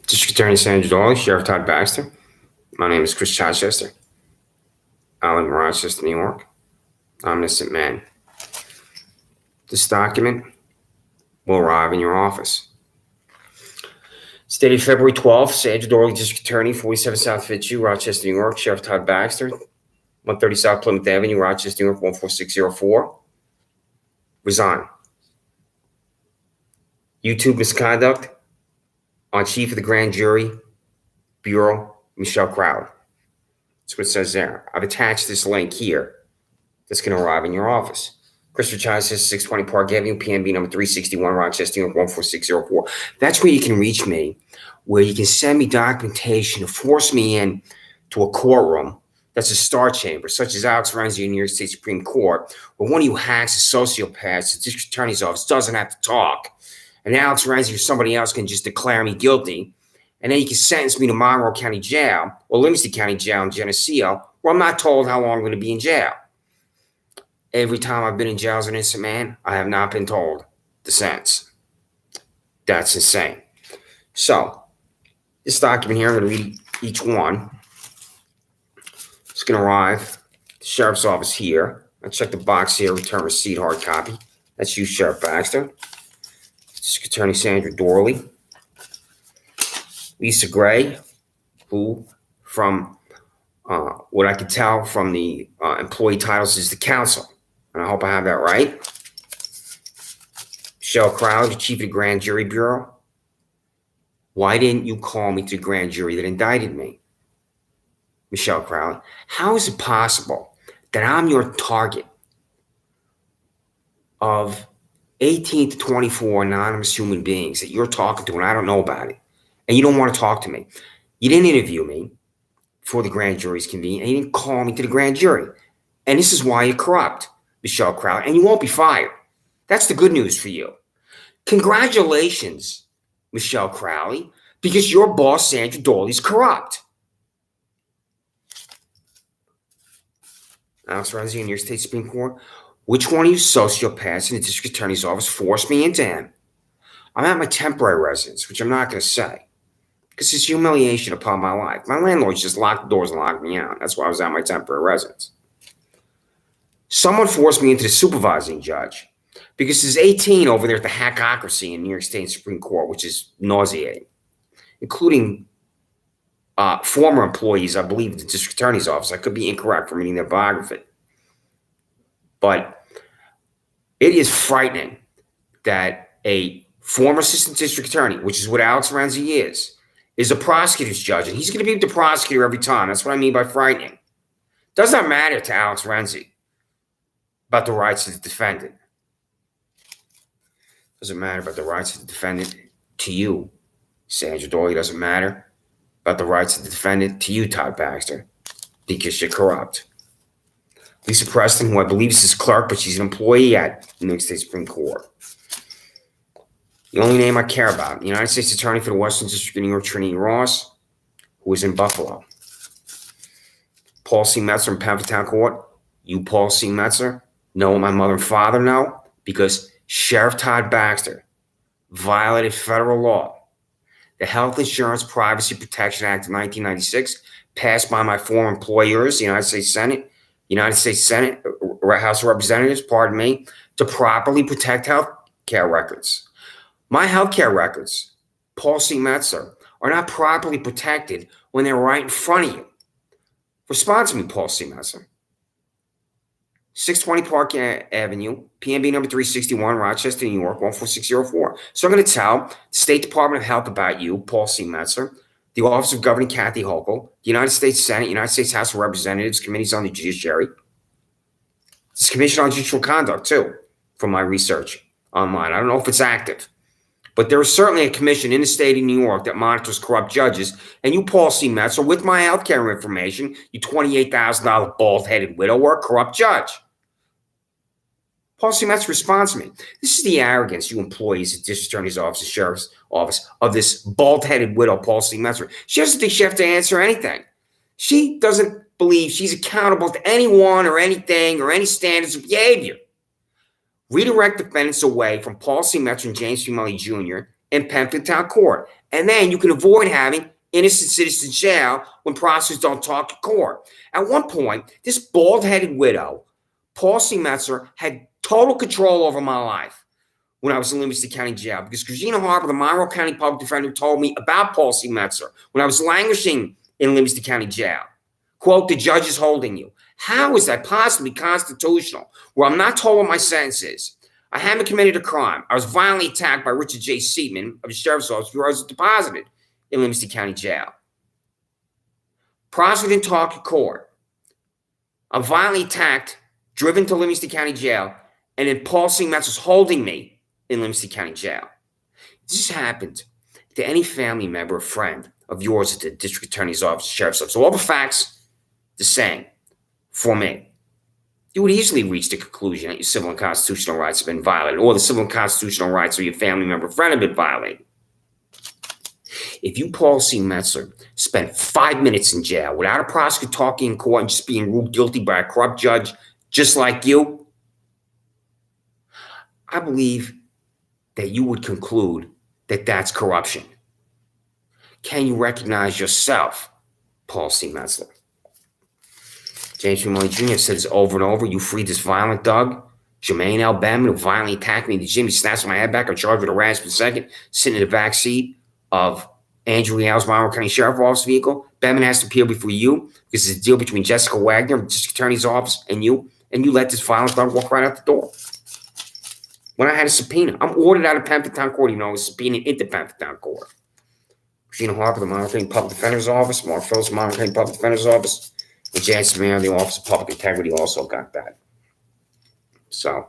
District Attorney Sandra, Doorley, Sheriff Todd Baxter. My name is Chris Chichester. I live in Rochester, New York. I'm an innocent man. This document will arrive in your office. It's dated February 12th, Sandra Doorley, District Attorney, 47 South Fitzhugh, Rochester, New York. Sheriff Todd Baxter, 130 South Plymouth Avenue, Rochester, New York, 14604. Resign. YouTube misconduct on Chief of the Grand Jury Bureau, Michelle Crowd. That's what it says there. I've attached this link here that's going to arrive in your office. Christopher Chai says 620 Park Avenue, PNB number 361, Rochester, New York, 14604. That's where you can reach me, where you can send me documentation to force me in to a courtroom that's a star chamber, such as Alex Renzi in New York State Supreme Court, where one of you hacks, a sociopath, the district attorney's office doesn't have to talk. And Alex Renzi or somebody else can just declare me guilty. And then you can sentence me to Monroe County Jail or Livingston County Jail in Geneseo, where I'm not told how long I'm going to be in jail. Every time I've been in jail as an innocent man, I have not been told the sentence. That's insane. So, this document here, I'm going to read each one. It's going to arrive at the sheriff's office here. I check the box here, return receipt, hard copy. That's you, Sheriff Baxter. District Attorney Sandra Doorley. Lisa Gray, who, from what I can tell from the employee titles, is the counsel. And I hope I have that right. Michelle Crowd, the Chief of the Grand Jury Bureau. Why didn't you call me to the grand jury that indicted me? Michelle Crowd, how is it possible that I'm your target of 18 to 24 anonymous human beings that you're talking to and I don't know about it, and you don't want to talk to me? You didn't interview me before the grand jury's convened, and you didn't call me to the grand jury. And this is why you're corrupt, Michelle Crowd, and you won't be fired. That's the good news for you. Congratulations, Michelle Crowley, because your boss, Sandra Doorley's corrupt. Alex Renzi in New York State Supreme Court. Which one of you sociopaths in the district attorney's office forced me into him? I'm at my temporary residence, which I'm not going to say, because it's humiliation upon my life. My landlord just locked the doors and locked me out. That's why I was at my temporary residence. Someone forced me into the supervising judge, because there's 18 over there at the hackocracy in New York State Supreme Court, which is nauseating, including former employees, I believe, of the district attorney's office. I could be incorrect from reading their biography. But it is frightening that a former assistant district attorney, which is what Alex Renzi is a prosecutor's judge, and he's going to be the prosecutor every time. That's what I mean by frightening. Does not matter to Alex Renzi about the rights of the defendant. Doesn't matter about the rights of the defendant to you, Sandra Doorley. Doesn't matter about the rights of the defendant to you, Todd Baxter, because you're corrupt. Lisa Preston, who I believe is his clerk, but she's an employee at the New York State Supreme Court. The only name I care about, the United States Attorney for the Western District of New York, Trinity Ross, who is in Buffalo. Paul C. Metzer in Penfield Court. You, Paul C. Metzer, know what my mother and father know, because Sheriff Todd Baxter violated federal law. The Health Insurance Privacy Protection Act of 1996, passed by my former employers, the United States Senate, House of Representatives, to properly protect health care records. My health care records, Paul C. Metzer, are not properly protected when they're right in front of you. Respond to me, Paul C. Metzer. 620 Park Avenue, PNB number 361, Rochester, New York, 14604. So I'm going to tell the State Department of Health about you, Paul C. Metzer, the Office of Governor Kathy Hochul, the United States Senate, United States House of Representatives, Committees on the Judiciary. This Commission on Judicial Conduct, too, from my research online. I don't know if it's active, but there is certainly a commission in the state of New York that monitors corrupt judges. And you, Paul C. Metzer, with my healthcare information, you $28,000 bald-headed widow, or a corrupt judge. Paul C. Metzer responds to me. This is the arrogance, you employees at District Attorney's Office, the Sheriff's Office, of this bald-headed widow, Paul C. Metzer. She doesn't think she has to answer anything. She doesn't believe she's accountable to anyone or anything or any standards of behavior. Redirect defendants away from Paul C. Metzer and James P. Mully Jr., in Pempton Town Court. And then you can avoid having innocent citizens jail when prosecutors don't talk in court. At one point, this bald-headed widow, Paul C. Metzler, had total control over my life when I was in Livingston County Jail, because Christina Harper, the Monroe County Public Defender, told me about Paul C. Metzler when I was languishing in Livingston County Jail. Quote, the judge is holding you. How is that possibly constitutional, where I'm not told what my sentence is? I haven't committed a crime. I was violently attacked by Richard J. Seaman of the Sheriff's Office where I was deposited in Livingston County Jail. Prosecutor didn't talk in court. I'm violently attacked, driven to Livingston County Jail, and then Paul C. Metzler's holding me in Livingston County Jail. This happened to any family member or friend of yours at the District Attorney's Office, Sheriff's Office. So all the facts the same for me. You would easily reach the conclusion that your civil and constitutional rights have been violated, or the civil and constitutional rights of your family member or friend have been violated. If you, Paul C. Metzler, spent 5 minutes in jail without a prosecutor talking in court and just being ruled guilty by a corrupt judge just like you, I believe that you would conclude that that's corruption. Can you recognize yourself, Paul C. Metzler? James P. Mully Jr. says over and over, you freed this violent thug, Jermaine L. Bettman, who violently attacked me in the gym. He snatched my head back. I'm charged with harassment second, sitting in the back seat of Andrew Rial's Monroe County Sheriff's Office vehicle. Bettman has to appear before you because it's a deal between Jessica Wagner, the District Attorney's Office, and you let this violent thug walk right out the door. When I had a subpoena, I'm ordered out of Pempton Town Court, even though I was subpoenaed into Pempton Town Court. Christina Harper, the Monroe County Public Defender's Office, Mark Phillips, the Monroe County Public Defender's Office, and Jansen Mayor, the Office of Public Integrity, also got that. So,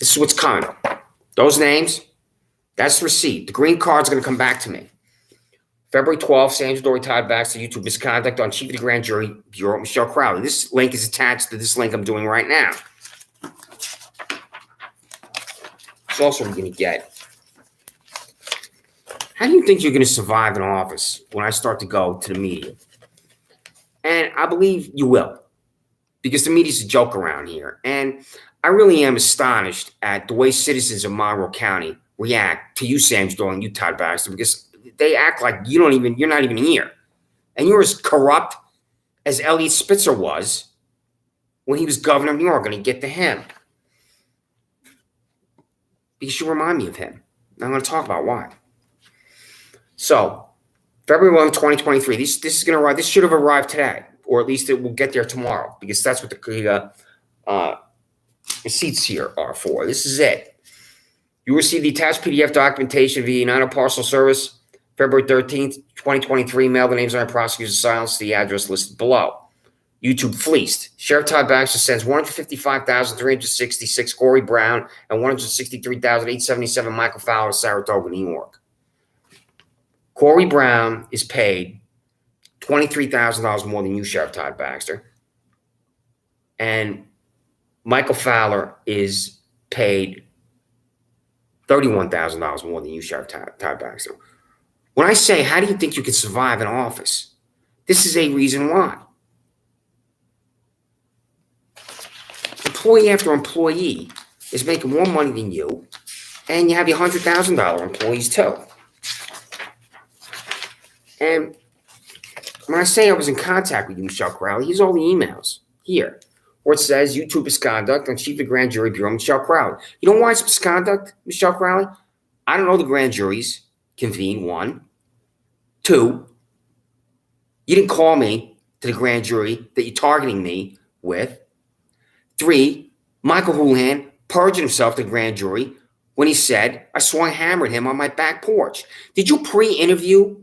this is what's coming. Those names, that's the receipt. The green card's going to come back to me. February 12th, Sandra, Doorley, Todd, Baxter, YouTube misconduct on Chief of the Grand Jury Bureau, Michelle Crowley. This link is attached to this link I'm doing right now. It's also what we're going to get. How do you think you're going to survive in office when I start to go to the media? And I believe you will, because the media's a joke around here. And I really am astonished at the way citizens of Monroe County react to you, Sandra Doorley, and you, Todd Baxter, because they act like you're not even here. And you're as corrupt as Elliot Spitzer was when he was governor of New York, and you get to him. Because you remind me of him. And I'm going to talk about why. So, February 11, 2023, this is going to arrive. This should have arrived today, or at least it will get there tomorrow, because that's what the receipts here are for. This is it. You received the attached PDF documentation via United Parcel Service, February 13th, 2023. Mail the names of our prosecutors silence the address listed below. YouTube fleeced. Sheriff Todd Baxter sends $155,366 Corey Brown and $163,877 Michael Fowler to Saratoga, New York. Corey Brown is paid $23,000 more than you, Sheriff Todd Baxter. And Michael Fowler is paid $31,000 more than you, Sheriff Todd Baxter. When I say, how do you think you can survive in office? This is a reason why. Employee after employee is making more money than you, and you have your $100,000 employees too. And when I say I was in contact with you, Michelle Crowley, here's all the emails here, where it says YouTube misconduct on Chief of the Grand Jury Bureau, Michelle Crowley. You know why it's misconduct, Michelle Crowley? I don't know the grand juries convene, 1. 2, you didn't call me to the grand jury that you're targeting me with. 3, Michael Houlihan perjured himself to the grand jury when he said I swung a hammer at him on my back porch. Did you pre-interview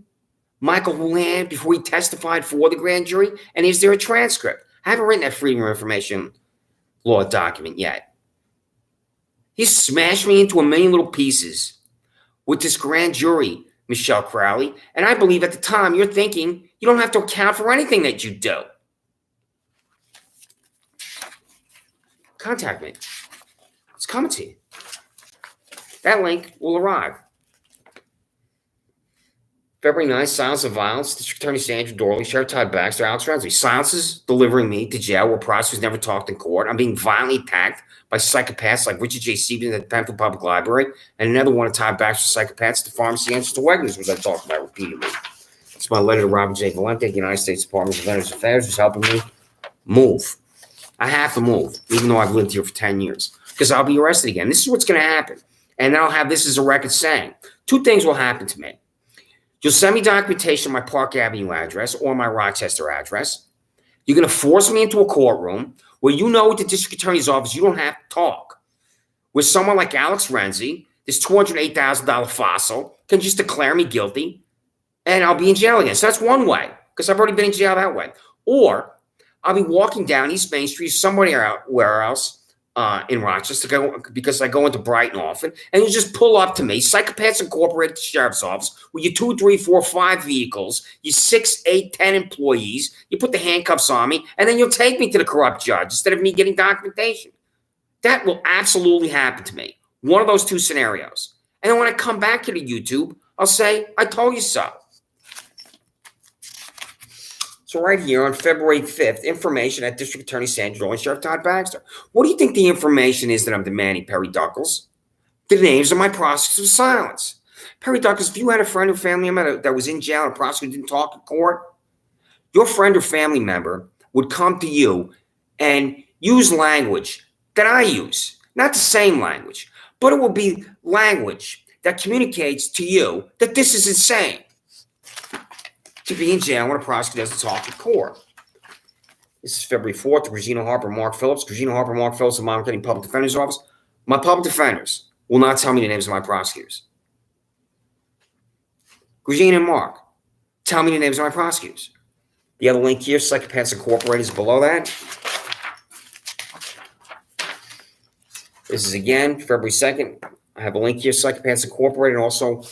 Michael Houlihan before he testified for the grand jury? And is there a transcript? I haven't written that Freedom of Information Law document yet. He smashed me into a million little pieces with this grand jury, Michelle Crowley. And I believe at the time you're thinking you don't have to account for anything that you do. Contact me. It's coming to you. That link will arrive. February 9th, silence of violence. District Attorney Sandra Doorley, Sheriff Todd Baxter, Alex Renzi. Silences delivering me to jail where prosecutors never talked in court. I'm being violently attacked by psychopaths like Richard J. Stevens at the Penfield Public Library, and another one of Todd Baxter psychopaths at the pharmacy entrance to Wegmans, which I talked about repeatedly. It's my letter to Robert J. Valente, the United States Department of Veterans Affairs, who's helping me move. I have to move, even though I've lived here for 10 years, because I'll be arrested again. This is what's going to happen. And then I'll have this as a record saying, two things will happen to me. You'll send me documentation of my Park Avenue address or my Rochester address. You're going to force me into a courtroom where you know at the district attorney's office you don't have to talk. Where someone like Alex Renzi, this $208,000 fossil, can just declare me guilty and I'll be in jail again. So that's one way, because I've already been in jail that way. Or I'll be walking down East Main Street somewhere else in Rochester because I go into Brighton often, and you just pull up to me, Psychopaths Incorporated Sheriff's Office, with your 2, 3, 4, 5 vehicles, your 6, 8, 10 employees. You put the handcuffs on me, and then you'll take me to the corrupt judge instead of me getting documentation. That will absolutely happen to me. One of those two scenarios. And then when I come back to the YouTube, I'll say, I told you so. So right here on February 5th, information at District Attorney Sandra and Sheriff Todd Baxter. What do you think the information is that I'm demanding, Perry Duckles? The names of my prosecutors of silence. Perry Duckles, if you had a friend or family member that was in jail and a prosecutor didn't talk in court, your friend or family member would come to you and use language that I use. Not the same language, but it will be language that communicates to you that this is insane. To be in jail when a prosecutor doesn't talk in court. This is February 4th to Regina Harper, Mark Phillips. Regina Harper, Mark Phillips of Monmouth County Public Defender's Office. My public defenders will not tell me the names of my prosecutors. Regina and Mark, tell me the names of my prosecutors. The other link here, Psychopaths Incorporated, is below that. This is again, February 2nd. I have a link here, Psychopaths Incorporated, and also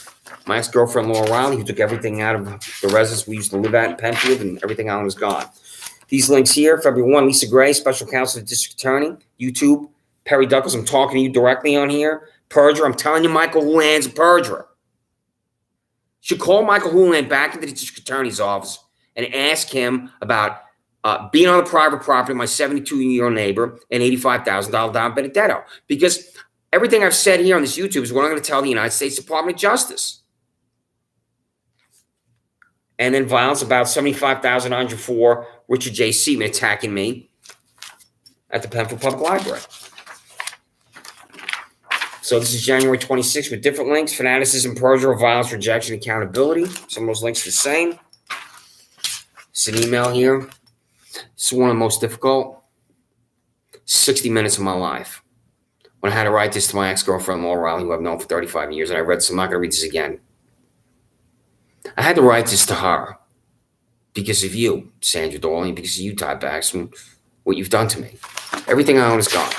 my ex-girlfriend, Laura Riley, who took everything out of the residence we used to live at in Penfield, and everything out was gone. These links here, February 1, Lisa Gray, Special Counsel to the District Attorney, YouTube, Perry Duckles, I'm talking to you directly on here. Perjurer, I'm telling you, Michael Houlihan's a perjurer. You should call Michael Houlihan back into the District Attorney's office and ask him about being on the private property of my 72-year-old neighbor and $85,000 Don Benedetto. Because everything I've said here on this YouTube is what I'm going to tell the United States Department of Justice. And then violence about $75,904, Richard J. Seaman attacking me at the Penfield Public Library. So this is January 26th with different links. Fanaticism, perjury, violence, rejection, accountability. Some of those links are the same. It's an email here. It's one of the most difficult 60 minutes of my life. When I had to write this to my ex-girlfriend, Laura Riley, who I've known for 35 years, and I read this, I'm not going to read this again. I had to write this to her because of you, Sandra Doorley, and because of you, Todd Baxter, what you've done to me. Everything I own is gone.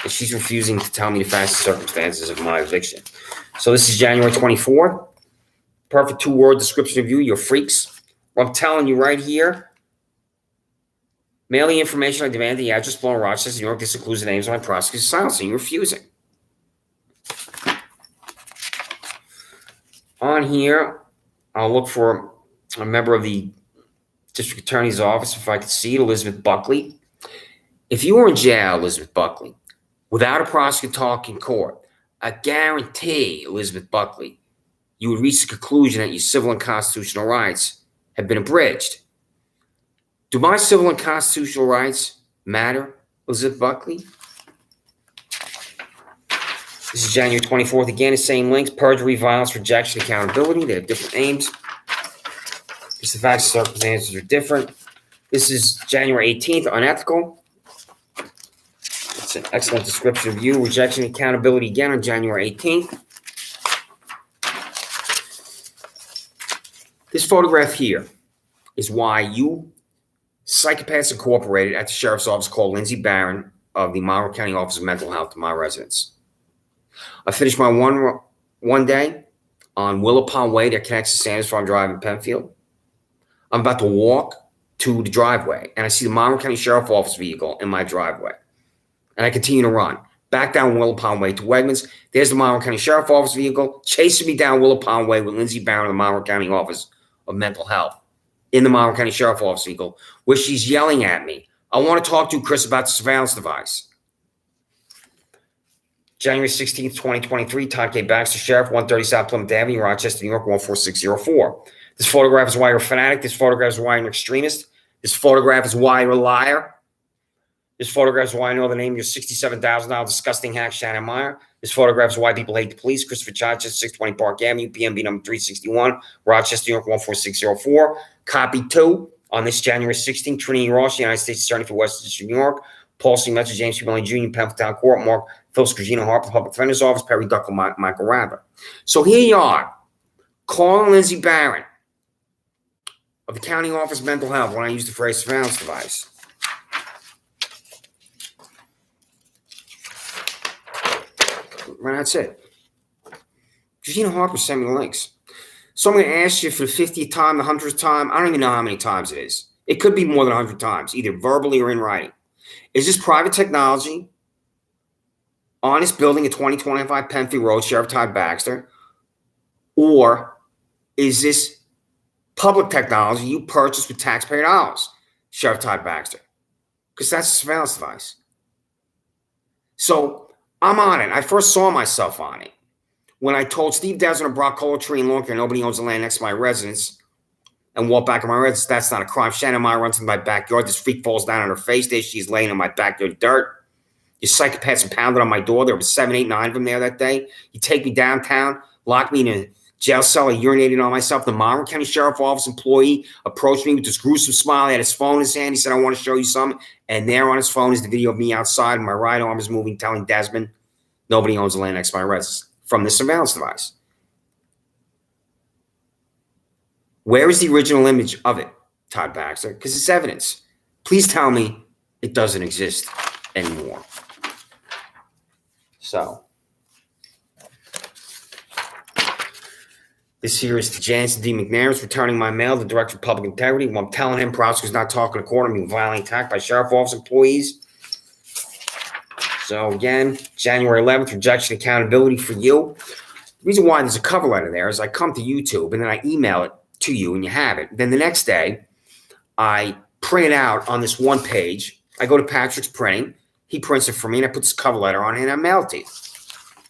And she's refusing to tell me the facts and circumstances of my eviction. So this is January 24th. Perfect 2-word description of you. You're freaks. Well, I'm telling you right here, mail the information I demand the address below in Rochester, New York. This includes the names of my prosecutors. Silencing. You're refusing. On here, I'll look for a member of the District Attorney's Office, if I could see it, Elizabeth Buckley. If you were in jail, Elizabeth Buckley, without a prosecutor talking in court, I guarantee, Elizabeth Buckley, you would reach the conclusion that your civil and constitutional rights have been abridged. Do my civil and constitutional rights matter, Elizabeth Buckley? This is January 24th. Again, the same links. Perjury, violence, rejection, accountability. They have different names. Because the facts and circumstances are different. This is January 18th. Unethical. It's an excellent description of you. Rejection, accountability again on January 18th. This photograph here is why you, Psychopaths Incorporated, at the Sheriff's Office, called Lindsay Barron of the Monroe County Office of Mental Health to my residence. I finished my one day on Willow Pond Way that connects to Sanders Farm Drive in Penfield. I'm about to walk to the driveway, and I see the Monroe County Sheriff's Office vehicle in my driveway. And I continue to run. Back down Willow Pond Way to Wegmans. There's the Monroe County Sheriff's Office vehicle chasing me down Willow Pond Way with Lindsay Barron of the Monroe County Office of Mental Health in the Monroe County Sheriff's Office vehicle, where she's yelling at me. I want to talk to you, Chris, about the surveillance device. January 16th, 2023, Todd K. Baxter, Sheriff, 130 South Plymouth Avenue, Rochester, New York, 14604. This photograph is why you're a fanatic. This photograph is why you're an extremist. This photograph is why you're a liar. This photograph is why I know the name of your $67,000 disgusting hack, Shannon Meyer. This photograph is why people hate the police. Christopher Chachas, 620 Park Avenue, PMB number 361, Rochester, New York, 14604. Copy 2 on this January 16th, Trinity Ross, United States Attorney for West District, New York. Paul C. Metzer, James P. Millie Jr., Penfield Court, Mark Phillips, Regina Harper, Public Defender's Office, Perry Duckle, Michael Rather. So here you are, Carl and Lindsay Barron of the County Office of Mental Health when I use the phrase surveillance device. Right, that's it. Regina Harper sent me the links. So I'm going to ask you for the 50th time, the 100th time. I don't even know how many times it is. It could be more than 100 times, either verbally or in writing. Is this private technology on this building at 2025 Penfield Road, Sheriff Todd Baxter? Or is this public technology you purchased with taxpayer dollars, Sheriff Todd Baxter? Because that's a surveillance device. So I'm on it. I first saw myself on it when I told Steve Desmond of Broccolo Tree in Longcare nobody owns the land next to my residence and walk back in my residence. That's not a crime. Shannon Meyer runs into my backyard. This freak falls down on her face. There she's laying in my backyard dirt. You psychopaths pounded on my door. There were 7, 8, 9 of them there that day. You take me downtown, lock me in a jail cell. I urinated on myself. The Monroe County Sheriff Office employee approached me with this gruesome smile. He had his phone in his hand. He said, I want to show you something. And there on his phone is the video of me outside. And my right arm is moving, telling Desmond, nobody owns the land next to my residence from this surveillance device. Where is the original image of it, Todd Baxter? Because it's evidence. Please tell me it doesn't exist anymore. So, this here is to Jansen D. McNair returning my mail, the Director of Public Integrity. When I'm telling him prosecutor's not talking to court, I'm being violently attacked by Sheriff Office employees. So again, January 11th, rejection accountability for you. The reason why there's a cover letter there is I come to YouTube and then I email it to you and you have it. Then the next day, I print it out on this one page. I go to Patrick's printing. He prints it for me and I put this cover letter on it and I mail it to you.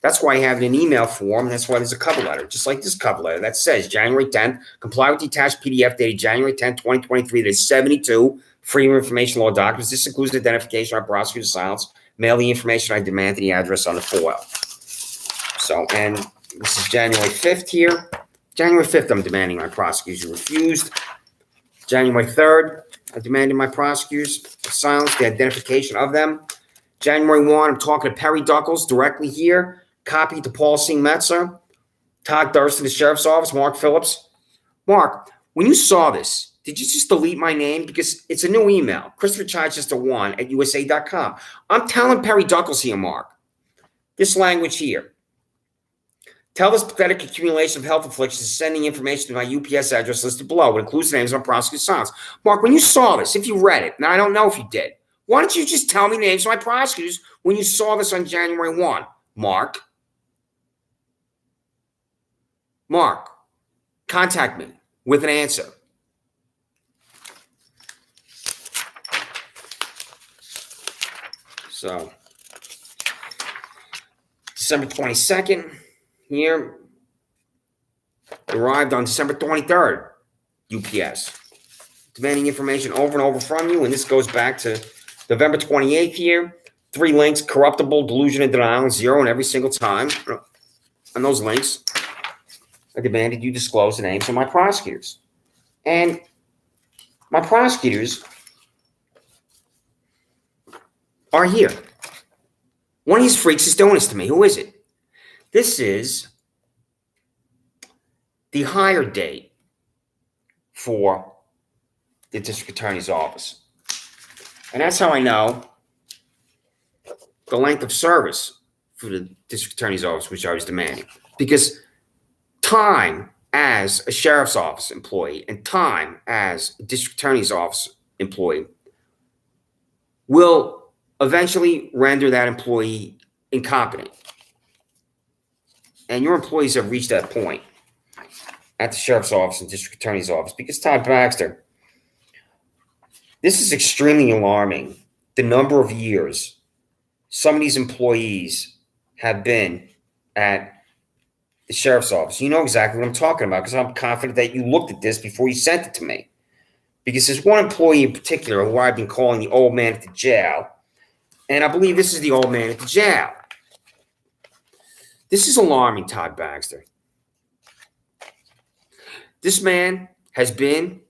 That's why I have it in email form. And that's why there's a cover letter, just like this cover letter that says January 10th, comply with the attached PDF dated January 10th, 2023. There's 72 Freedom of Information Law documents. This includes identification of prosecutor's silence. Mail the information I demand to the address on the foil. So, and this is January 5th here. January 5th, I'm demanding my prosecutors refused. January 3rd, I demanded my prosecutors silence, the identification of them. January 1, I'm talking to Perry Duckles directly here. Copy to Paul C. Metzer, Todd Thurston, the Sheriff's Office, Mark Phillips. Mark, when you saw this, did you just delete my name? Because it's a new email, ChristopherChichester1@USA.com. I'm telling Perry Duckles here, Mark, this language here. Tell this pathetic accumulation of health afflictions sending information to my UPS address listed below. It includes the names of my prosecutor's silence. Mark, when you saw this, if you read it, now I don't know if you did, why don't you just tell me the names of my prosecutors when you saw this on January 1? Mark, contact me with an answer. So, December 22nd here, arrived on December 23rd, UPS, demanding information over and over from you, and this goes back to November 28th here, 3 links, corruptible, delusion, and denial, and 0 in every single time. On those links, I demanded you disclose the names of my prosecutors. And my prosecutors are here. One of these freaks is doing this to me. Who is it? This is the hire date for the district attorney's office. And that's how I know the length of service for the district attorney's office, which I was demanding. Because time as a sheriff's office employee and time as a district attorney's office employee will eventually render that employee incompetent. And your employees have reached that point at the sheriff's office and district attorney's office because Todd Baxter, this is extremely alarming. The number of years some of these employees have been at the sheriff's office. You know exactly what I'm talking about because I'm confident that you looked at this before you sent it to me. Because there's one employee in particular who I've been calling the old man at the jail, and I believe this is the old man at the jail. This is alarming, Todd Baxter. This man has been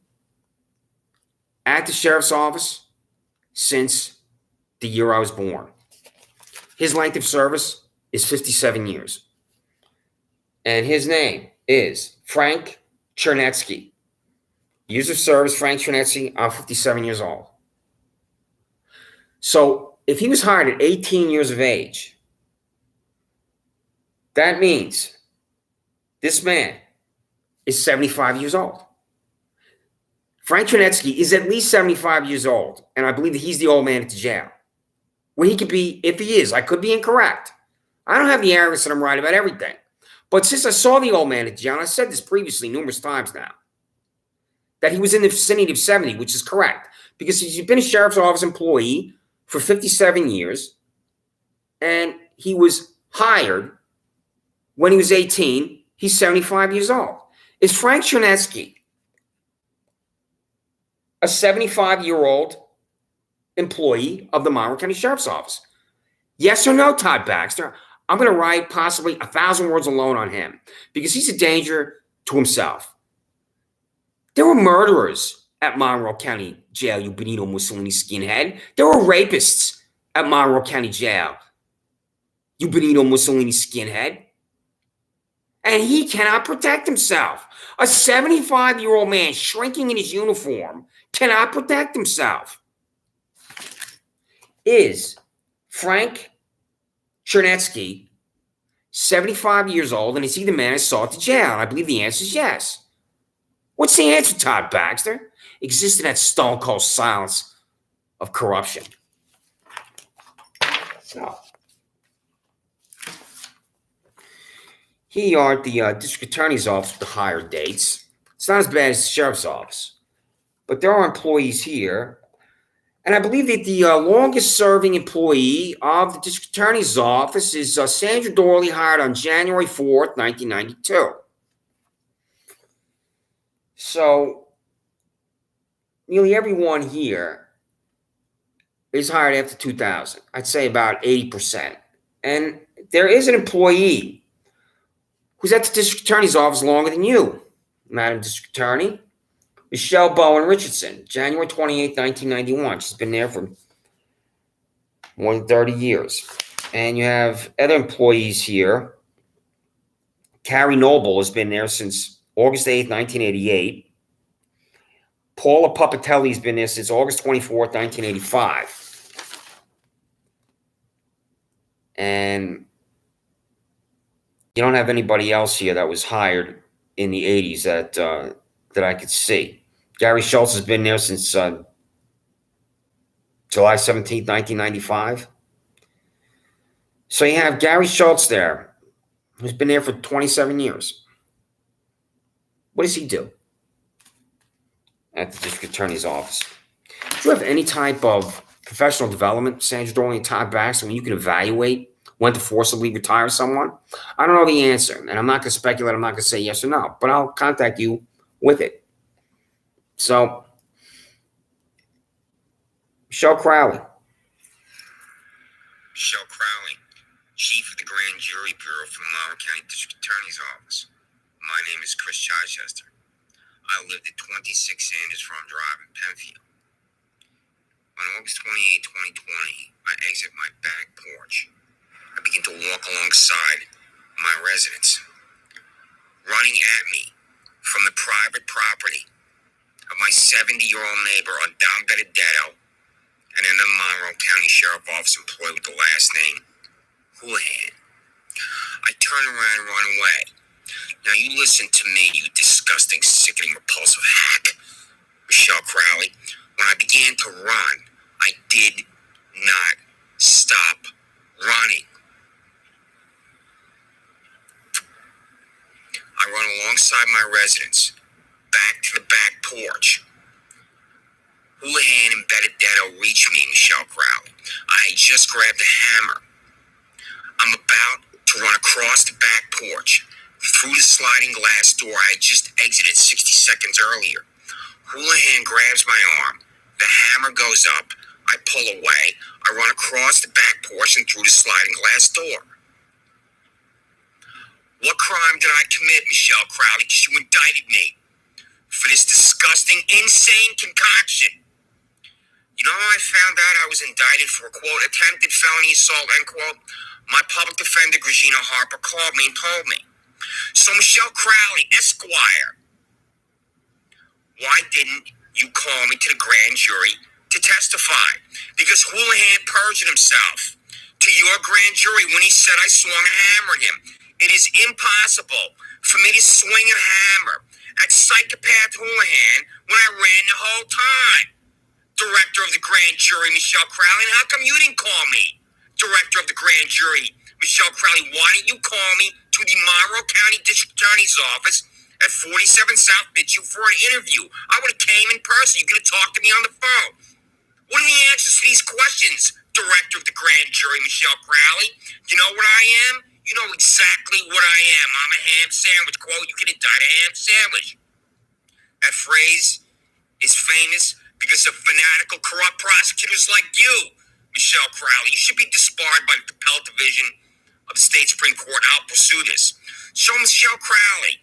at the sheriff's office since the year I was born. His length of service is 57 years. And his name is Frank Chernetsky. Years of service, Frank Chernetsky. I'm 57 years old. So if he was hired at 18 years of age, that means this man is 75 years old. Frank Chernetsky is at least 75 years old, and I believe that he's the old man at the jail. Well, he could be, if he is, I could be incorrect. I don't have the arrogance that I'm right about everything. But since I saw the old man at the jail, and I said this previously numerous times now, that he was in the vicinity of 70, which is correct, because he's been a sheriff's office employee for 57 years, and he was hired when he was 18. He's 75 years old. Is Frank Chernetsky a 75-year-old employee of the Monroe County Sheriff's Office? Yes or no, Todd Baxter? I'm going to write possibly 1,000 words alone on him because he's a danger to himself. There were murderers at Monroe County Jail, you Benito Mussolini skinhead. There were rapists at Monroe County Jail, you Benito Mussolini skinhead. And he cannot protect himself. A 75-year-old man shrinking in his uniform cannot protect himself. Is Frank Chernetsky 75 years old, and is he the man I saw at the jail? I believe the answer is yes. What's the answer, Todd Baxter? Exists in that stone cold silence of corruption. So, here you are at the district attorney's office with the hire dates. It's not as bad as the sheriff's office, but there are employees here. And I believe that the longest serving employee of the district attorney's office is Sandra Doorley, hired on January 4th, 1992. So nearly everyone here is hired after 2000. I'd say about 80%. And there is an employee who's at the district attorney's office longer than you, Madam District Attorney. Michelle Bowen Richardson, January 28, 1991. She's been there for more than 30 years. And you have other employees here. Carrie Noble has been there since August 8, 1988. Paula Pupatelli has been there since August 24, 1985. And you don't have anybody else here that was hired in the 80s that I could see. Gary Schultz has been there since July 17, 1995. So you have Gary Schultz there, who's been there for 27 years. What does he do at the district attorney's office? Do you have any type of professional development, Sandra Doorley and Todd Baxter, when you can evaluate when to forcibly retire someone? I don't know the answer, and I'm not going to speculate. I'm not going to say yes or no, but I'll contact you with it. So, Michelle Crowley. Michelle Crowley, Chief of the Grand Jury Bureau for the Monroe County District Attorney's Office. My name is Chris Chichester. I lived at 26 Sanders Farm Drive in Penfield. On August 28, 2020, I exit my back porch. I begin to walk alongside my residence. Running at me from the private property of my 70-year-old neighbor on Don Benedetto and another Monroe County Sheriff Office employee with the last name Houlihan. I turn around and run away. Now you listen to me, you disgusting, sickening, repulsive hack, Michelle Crowley. When I began to run, I did not stop running. I run alongside my residence, back to the back porch. Houlihan and Benedetto reach me, Michelle Crowley. I had just grabbed a hammer. I'm about to run across the back porch, through the sliding glass door I had just exited 60 seconds earlier. Houlihan grabs my arm. The hammer goes up. I pull away. I run across the back porch and through the sliding glass door. What crime did I commit, Michelle Crowley? Because you indicted me for this disgusting, insane concoction. You know how I found out I was indicted for, quote, attempted felony assault, end quote? My public defender, Regina Harper, called me and told me. So, Michelle Crowley, Esquire, why didn't you call me to the grand jury to testify? Because Houlihan perjured himself to your grand jury when he said I swung a hammer at him. It is impossible for me to swing a hammer at psychopath Houlihan when I ran the whole time. Director of the grand jury, Michelle Crowley, and how come you didn't call me? Director of the grand jury, Michelle Crowley, why didn't you call me to the Monroe County District Attorney's office at 47 South Mitchell for an interview? I would have came in person. You could have talked to me on the phone. What are the answers to these questions, Director of the grand jury, Michelle Crowley? You know what I am? You know exactly what I am. I'm a ham sandwich. Quote, you can indict a ham sandwich. That phrase is famous because of fanatical, corrupt prosecutors like you, Michelle Crowley. You should be disbarred by the Appellate Division of the State Supreme Court. I'll pursue this. So, Michelle Crowley,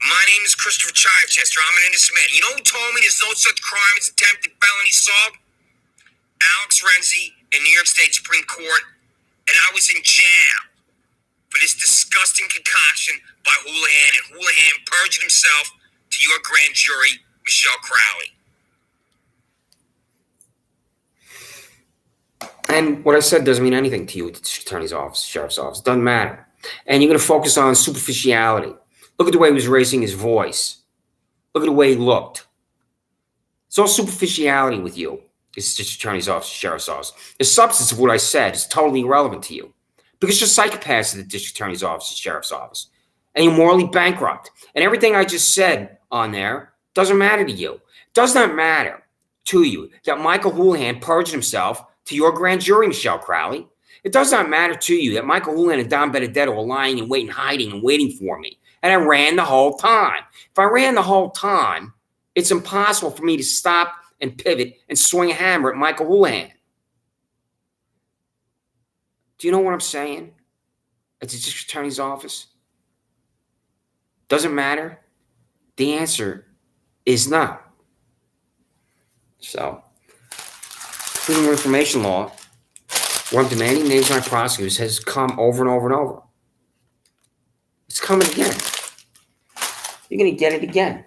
my name is Christopher Chichester. I'm an innocent man. You know who told me there's no such crime as attempted felony assault? Alex Renzi in New York State Supreme Court. And I was in jail for this disgusting concoction by Houlihan. And Houlihan perjured himself to your grand jury, Michelle Crowley. And what I said doesn't mean anything to you at the district attorney's office, sheriff's office. It doesn't matter. And you're going to focus on superficiality. Look at the way he was raising his voice. Look at the way he looked. It's all superficiality with you. It's district attorney's office, sheriff's office. The substance of what I said is totally irrelevant to you. Because you're psychopaths at the district attorney's office, sheriff's office. And you're morally bankrupt. And everything I just said on there doesn't matter to you. It does not matter to you that Michael Houlihan perjured himself to your grand jury, Michelle Crowley. It does not matter to you that Michael Houlihan and Don Benedetto were lying and waiting, hiding and waiting for me. And I ran the whole time. If I ran the whole time, it's impossible for me to stop and pivot and swing a hammer at Michael Houlihan. Do you know what I'm saying? At the district attorney's office? Doesn't matter? The answer is no. So, freedom of information law, where I'm demanding names by prosecutors, has come over and over and over. It's coming again. You're going to get it again.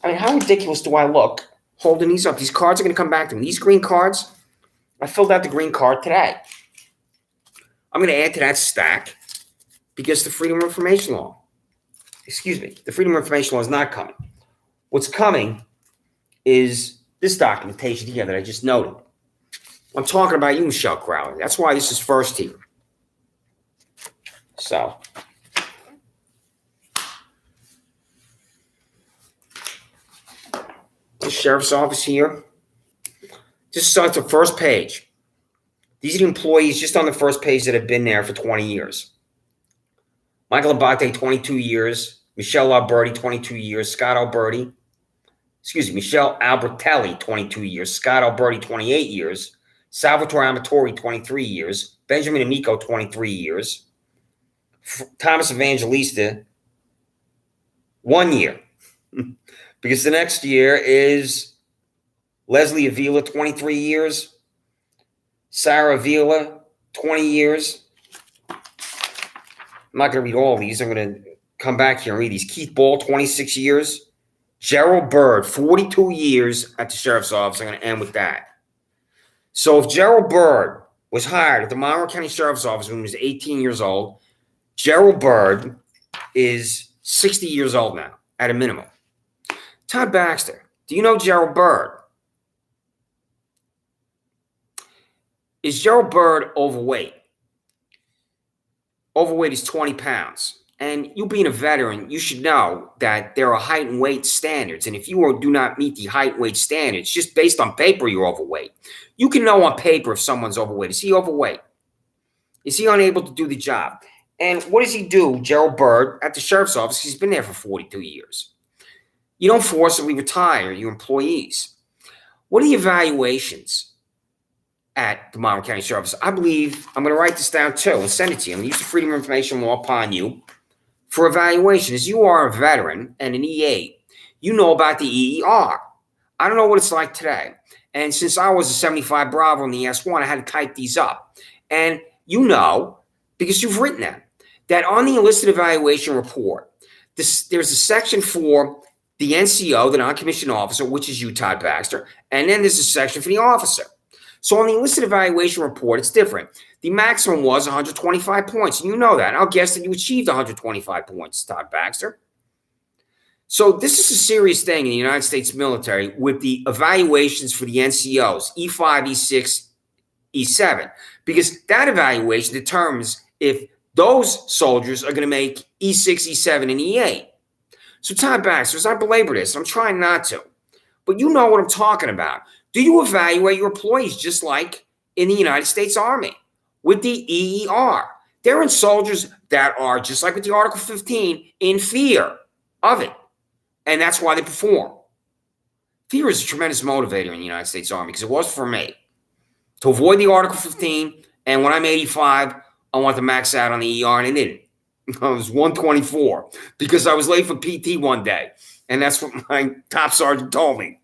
I mean, how ridiculous do I look holding these up? These cards are going to come back to me. These green cards, I filled out the green card today. I'm going to add to that stack because the freedom of information law, the freedom of information law is not coming. What's coming is this documentation here that I just noted. I'm talking about you, Michelle Crowley. That's why this is first here. So, the sheriff's office here. Just starts the first page. These are the employees just on the first page that have been there for 20 years. Michael Abate, 22 years. Michelle Alberti, 22 years. Michelle Albertelli, 22 years. Scott Alberti, 28 years. Salvatore Amatori, 23 years. Benjamin Amico, 23 years. Thomas Evangelista, 1 year. Because the next year is Leslie Avila, 23 years. Sarah Avila, 20 years. I'm not going to read all of these. I'm going to come back here and read these. Keith Ball, 26 years. Gerald Bird, 42 years at the sheriff's office. I'm going to end with that. So if Gerald Bird was hired at the Monroe County Sheriff's Office when he was 18 years old, Gerald Bird is 60 years old now, at a minimum. Todd Baxter, do you know Gerald Bird? Is Gerald Bird overweight? Overweight is 20 pounds. And you being a veteran, you should know that there are height and weight standards. And if you do not meet the height and weight standards, just based on paper, you're overweight. You can know on paper if someone's overweight. Is he overweight? Is he unable to do the job? And what does he do, Gerald Bird, at the sheriff's office? He's been there for 42 years. You don't forcibly retire your employees. What are the evaluations at the Monroe County Sheriff's? I believe I'm going to write this down too and send it to you. I'm going to use the Freedom of Information Law upon you for evaluation. As you are a veteran and an E8, you know about the EER. I don't know what it's like today. And since I was a 75 Bravo in the S1, I had to type these up. And you know, because you've written them, that on the enlisted evaluation report, there's a section for the NCO, the non-commissioned officer, which is you, Todd Baxter, and then there's a section for the officer. So on the enlisted evaluation report, it's different. The maximum was 125 points, and you know that. And I'll guess that you achieved 125 points, Todd Baxter. So this is a serious thing in the United States military with the evaluations for the NCOs, E5, E6, E7, because that evaluation determines if those soldiers are going to make E6, E7, and E8. So Todd Baxter, as I belabor this, I'm trying not to, but you know what I'm talking about. Do you evaluate your employees just like in the United States Army with the EER? They're in soldiers that are, just like with the Article 15, in fear of it. And that's why they perform. Fear is a tremendous motivator in the United States Army, because it was for me. To avoid the Article 15, and when I'm 85, I want to max out on the ER, and I didn't. I was 124 because I was late for PT one day. And that's what my top sergeant told me.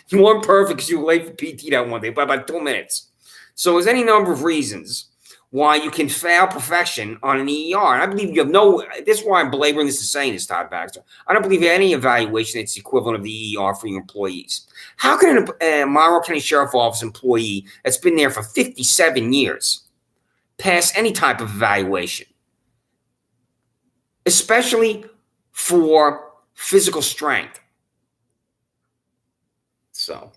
You weren't perfect because you were late for PT that one day by about 2 minutes. So there's any number of reasons why you can fail perfection on an ER. And I believe you have this is why I'm belaboring this and saying this, Todd Baxter. I don't believe any evaluation that's equivalent of the ER for your employees. How can a Monroe County Sheriff Office employee that's been there for 57 years pass any type of evaluation? Especially for physical strength. So,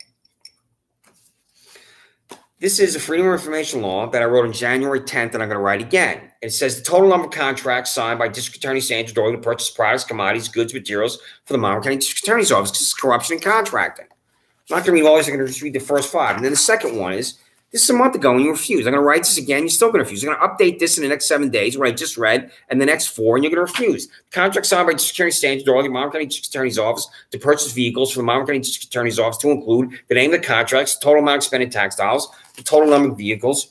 this is a Freedom of Information Law that I wrote on January 10th, and I'm going to write again. It says the total number of contracts signed by District Attorney Sandra Doorley to purchase products, commodities, goods, materials for the Monroe County District Attorney's Office, because it's corruption and contracting. I'm not going to read all these. I'm going to just read the first 5. And then the second one is, this is a month ago and you refused. I'm going to write this again. You're still going to refuse. I'm going to update this in the next 7 days, what I just read, and the next 4, and you're going to refuse. The contract signed by District Attorney Sandra Doorley, Monroe County District Attorney's Office, to purchase vehicles for the Monroe County District Attorney's Office to include the name of the contracts, the total amount of expended tax dollars, the total number of vehicles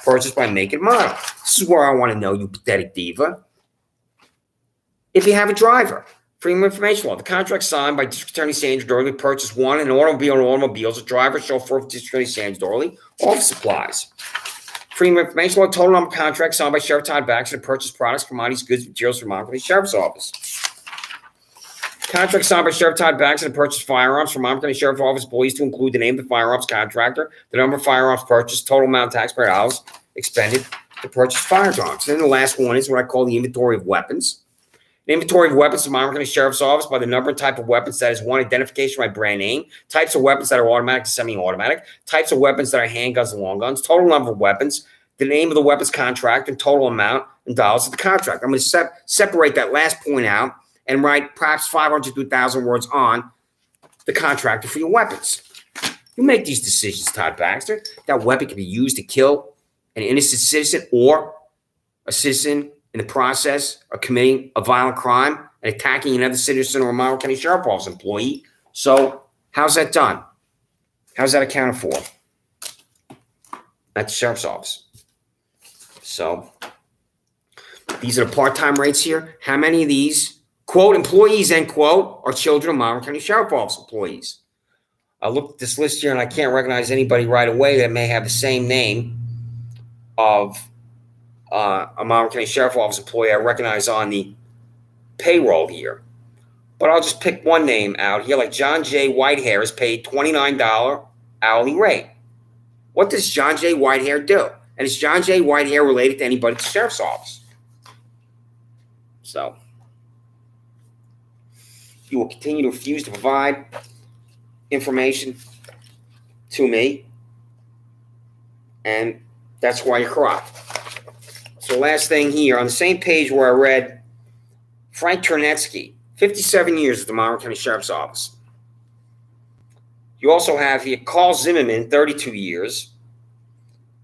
purchased by make and model. This is where I want to know, you pathetic diva, if you have a driver. Freedom of Information Law. The contract signed by District Attorney Sandra Doorley to purchase one an automobile and automobiles, a driver, chauffeur for District Attorney Sandra Doorley, office supplies. Freedom of Information Law. Total number of contracts signed by Sheriff Todd Baxter to purchase products, commodities, goods, materials for Monroe County Sheriff's Office. Contract signed by Sheriff Todd Baxter to purchase firearms for Monroe County Sheriff's Office employees to include the name of the firearms contractor, the number of firearms purchased, total amount of taxpayer dollars expended to purchase firearms. And then the last one is what I call the inventory of weapons. An inventory of weapons of Monroe County Sheriff's Office by the number and type of weapons, that is 1, identification by brand name, types of weapons that are automatic and semi-automatic, types of weapons that are handguns and long guns, total number of weapons, the name of the weapons contract, and total amount in dollars of the contract. I'm going to separate that last point out and write perhaps 500 to 1,000 words on the contractor for your weapons. You make these decisions, Todd Baxter. That weapon can be used to kill an innocent citizen or a citizen in the process of committing a violent crime and attacking another citizen or a Monroe County Sheriff's Office employee. So how's that done? How's that accounted for at the Sheriff's Office? So these are the part-time rates here. How many of these, quote, employees, end quote, are children of Monroe County Sheriff's Office employees? I looked at this list here and I can't recognize anybody right away that may have the same name of a Monroe County Sheriff's Office employee I recognize on the payroll here. But I'll just pick one name out here, like John J. Whitehair is paid $29 hourly rate. What does John J. Whitehair do? And is John J. Whitehair related to anybody at the Sheriff's Office? So, you will continue to refuse to provide information to me, and that's why you're corrupt. So last thing here, on the same page where I read Frank Ternetsky, 57 years at the Monroe County Sheriff's Office. You also have here Carl Zimmerman, 32 years.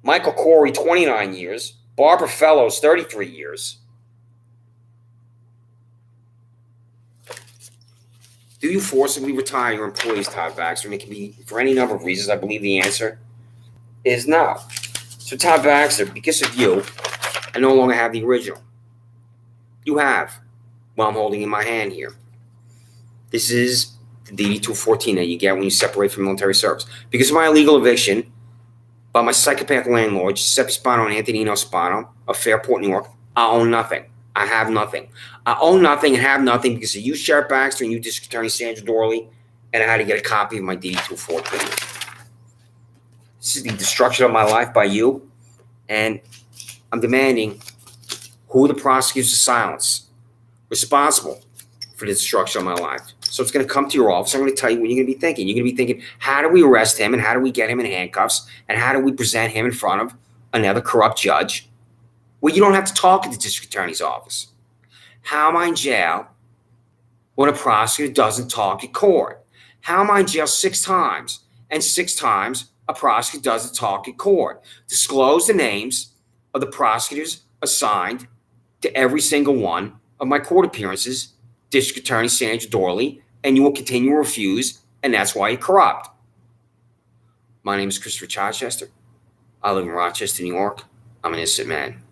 Michael Corey, 29 years. Barbara Fellows, 33 years. Do you forcibly retire your employees, Todd Baxter? And it can be for any number of reasons. I believe the answer is no. So, Todd Baxter, because of you, I no longer have the original. You have. Well, I'm holding in my hand here. This is the DD-214 that you get when you separate from military service. Because of my illegal eviction by my psychopath landlord, Giuseppe Spano and Antonino Spano of Fairport, New York, I own nothing. I have nothing. I own nothing and have nothing because of you, Sheriff Baxter, and you, District Attorney Sandra Doorley, and I had to get a copy of my DD-214. This is the destruction of my life by you, and I'm demanding who the prosecutors of silence responsible for the destruction of my life. So it's going to come to your office. I'm going to tell you what you're going to be thinking. You're going to be thinking, how do we arrest him and how do we get him in handcuffs and how do we present him in front of another corrupt judge? Well, you don't have to talk at the district attorney's office. How am I in jail when a prosecutor doesn't talk at court? How am I in jail 6 times and 6 times a prosecutor doesn't talk at court? Disclose the names of the prosecutors assigned to every single one of my court appearances, District Attorney Sandra Doorley, and you will continue to refuse, and that's why you're corrupt. My name is Christopher Chichester. I live in Rochester, New York. I'm an innocent man.